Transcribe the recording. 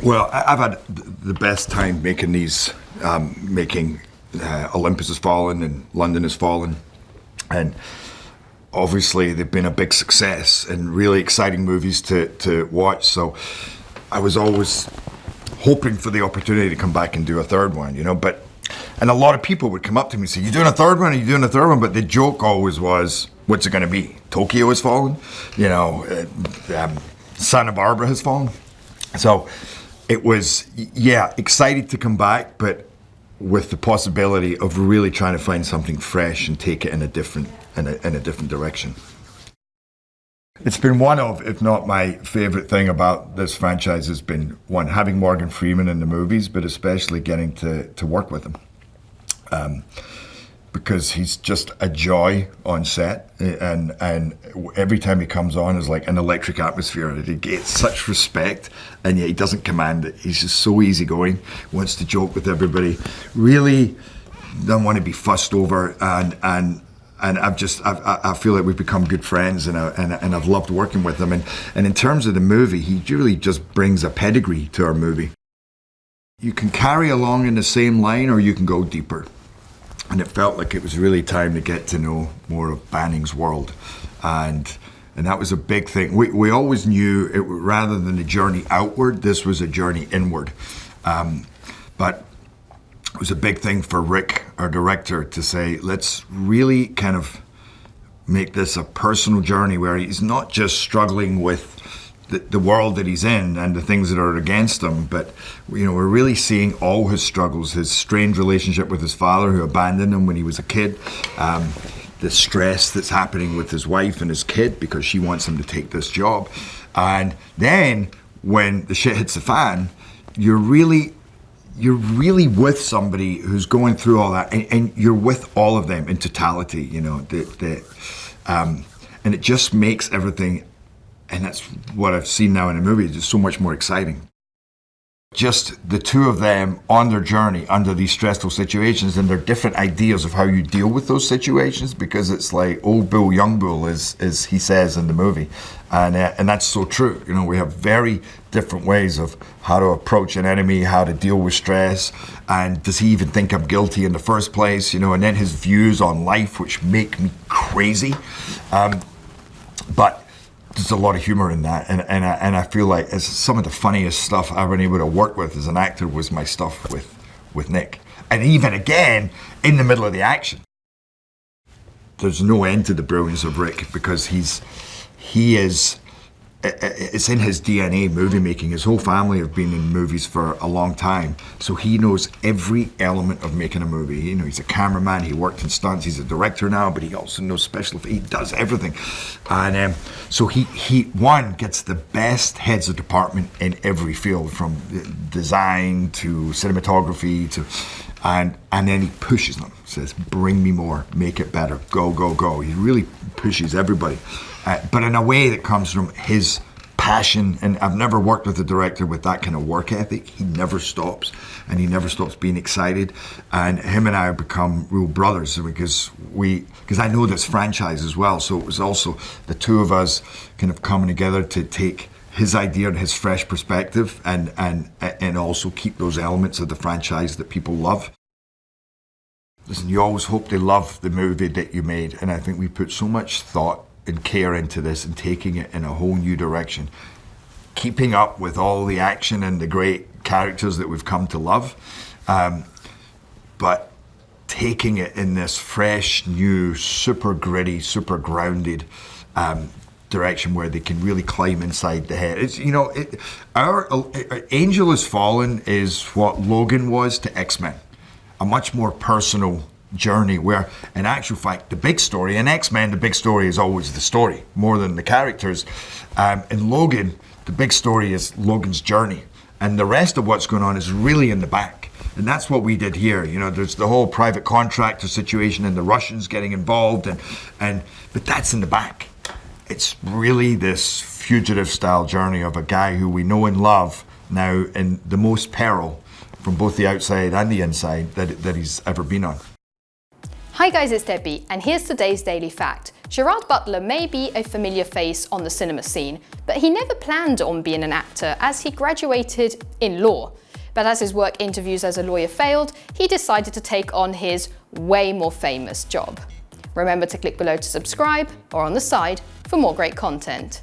Well, I've had the best time making these, making Olympus Has Fallen and London Has Fallen, and obviously they've been a big success and really exciting movies to watch. So I was always hoping for the opportunity to come back and do a third one, and a lot of people would come up to me and say, "You doing a third one? Are you doing a third one?" But the joke always was, "What's it going to be? Tokyo Has Fallen? Santa Barbara Has Fallen?" So it was, excited to come back, but with the possibility of really trying to find something fresh and take it in a different direction. It's been one of, if not my favorite thing about this franchise has been, one, having Morgan Freeman in the movies, but especially getting to work with him. Because he's just a joy on set, and every time he comes on is like an electric atmosphere. He gets such respect, and yet he doesn't command it. He's just so easygoing, wants to joke with everybody, really don't want to be fussed over, and I feel like we've become good friends, and I've loved working with him. And in terms of the movie, he really just brings a pedigree to our movie. You can carry along in the same line, or you can go deeper. And it felt like it was really time to get to know more of Banning's world. And that was a big thing. We always knew, rather than a journey outward, this was a journey inward. But it was a big thing for Rick, our director, to say, let's really kind of make this a personal journey where he's not just struggling with the world that he's in and the things that are against him, but we're really seeing all his struggles, his strange relationship with his father who abandoned him when he was a kid, the stress that's happening with his wife and his kid because she wants him to take this job. And then when the shit hits the fan, you're really with somebody who's going through all that, and you're with all of them in totality, and it just makes everything. And that's what I've seen now in the movie, just so much more exciting. Just the two of them on their journey under these stressful situations, and their different ideas of how you deal with those situations, because it's like old bull, young bull, as he says in the movie. And that's so true. We have very different ways of how to approach an enemy, how to deal with stress, and does he even think I'm guilty in the first place? And then his views on life, which make me crazy. But there's a lot of humor in that, and I feel like it's some of the funniest stuff I've been able to work with as an actor was my stuff with Nick. And even again, in the middle of the action. There's no end to the brilliance of Rick, because he is, it's in his DNA, movie making. His whole family have been in movies for a long time, so he knows every element of making a movie. He's a cameraman, he worked in stunts, he's a director now, but he also knows special, he does everything. And so he gets the best heads of department in every field, from design to cinematography and then he pushes them, says, bring me more, make it better, go, go, go. He really pushes everybody. But in a way that comes from his passion, and I've never worked with a director with that kind of work ethic. He never stops, and he never stops being excited. And him and I have become real brothers, because I know this franchise as well, so it was also the two of us kind of coming together to take his idea and his fresh perspective, and also keep those elements of the franchise that people love. Listen, you always hope they love the movie that you made, and I think we put so much thought and care into this, and taking it in a whole new direction, keeping up with all the action and the great characters that we've come to love, but taking it in this fresh, new, super gritty, super grounded direction where they can really climb inside the head. It's our Angel Has Fallen is what Logan was to X-Men, a much more personal journey, where in actual fact the big story in X-Men, the big story is always the story more than the characters. In Logan, the big story is Logan's journey, and the rest of what's going on is really in the back. And that's what we did here. There's the whole private contractor situation and the Russians getting involved, but that's in the back. It's really this fugitive style journey of a guy who we know and love now in the most peril from both the outside and the inside that he's ever been on. Hi guys, it's Debbie, and here's today's Daily Fact. Gerard Butler may be a familiar face on the cinema scene, but he never planned on being an actor as he graduated in law. But as his work interviews as a lawyer failed, he decided to take on his way more famous job. Remember to click below to subscribe or on the side for more great content.